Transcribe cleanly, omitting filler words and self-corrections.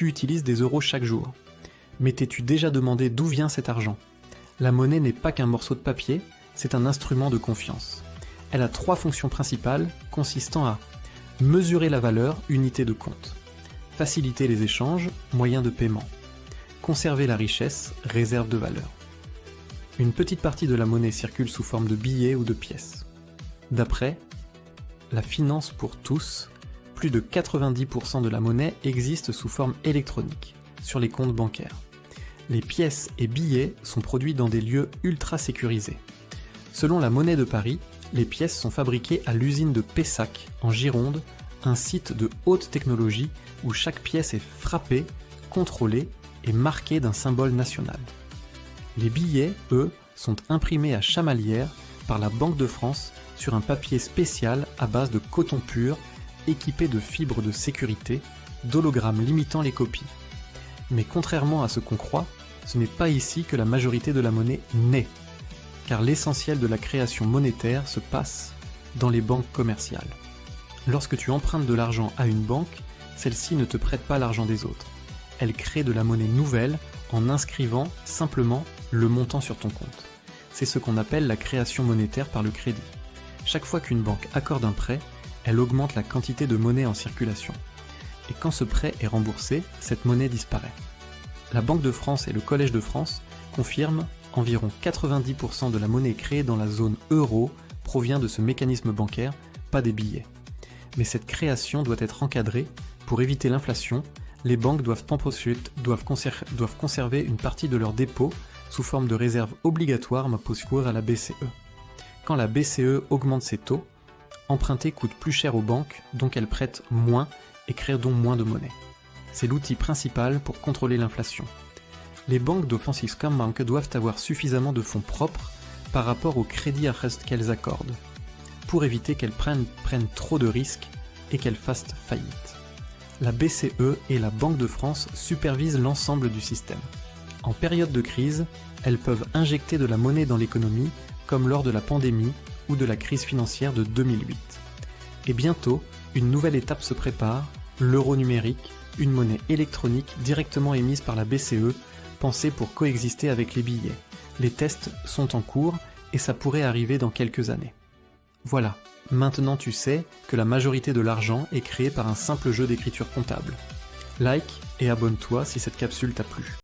Tu utilises des euros chaque jour. Mais t'es-tu déjà demandé d'où vient cet argent? La monnaie n'est pas qu'un morceau de papier, c'est un instrument de confiance. Elle a 3 fonctions principales consistant à mesurer la valeur, unité de compte, faciliter les échanges, moyen de paiement, conserver la richesse, réserve de valeur. Une petite partie de la monnaie circule sous forme de billets ou de pièces. D'après la finance pour tous, plus de 90% de la monnaie existe sous forme électronique, sur les comptes bancaires. Les pièces et billets sont produits dans des lieux ultra sécurisés. Selon la Monnaie de Paris, les pièces sont fabriquées à l'usine de Pessac, en Gironde, un site de haute technologie où chaque pièce est frappée, contrôlée et marquée d'un symbole national. Les billets, eux, sont imprimés à Chamalières par la Banque de France sur un papier spécial à base de coton pur, équipé de fibres de sécurité, d'hologrammes limitant les copies. Mais contrairement à ce qu'on croit, ce n'est pas ici que la majorité de la monnaie naît, car l'essentiel de la création monétaire se passe dans les banques commerciales. Lorsque tu empruntes de l'argent à une banque, celle-ci ne te prête pas l'argent des autres. Elle crée de la monnaie nouvelle en inscrivant simplement le montant sur ton compte. C'est ce qu'on appelle la création monétaire par le crédit. Chaque fois qu'une banque accorde un prêt, elle augmente la quantité de monnaie en circulation. Et quand ce prêt est remboursé, cette monnaie disparaît. La Banque de France et le Collège de France confirment environ 90% de la monnaie créée dans la zone euro provient de ce mécanisme bancaire, pas des billets. Mais cette création doit être encadrée. Pour éviter l'inflation, les banques doivent conserver une partie de leurs dépôts sous forme de réserve obligatoire pour secourir à la BCE. Quand la BCE augmente ses taux, emprunter coûte plus cher aux banques, donc elles prêtent moins et créent donc moins de monnaie. C'est l'outil principal pour contrôler l'inflation. Les banques d'Offensive-Bank doivent avoir suffisamment de fonds propres par rapport au crédit qu'elles accordent, pour éviter qu'elles prennent trop de risques et qu'elles fassent faillite. La BCE et la Banque de France supervisent l'ensemble du système. En période de crise, elles peuvent injecter de la monnaie dans l'économie, comme lors de la pandémie ou de la crise financière de 2008. Et bientôt, une nouvelle étape se prépare, l'euro numérique, une monnaie électronique directement émise par la BCE, pensée pour coexister avec les billets. Les tests sont en cours et ça pourrait arriver dans quelques années. Voilà, maintenant tu sais que la majorité de l'argent est créée par un simple jeu d'écriture comptable. Like et abonne-toi si cette capsule t'a plu.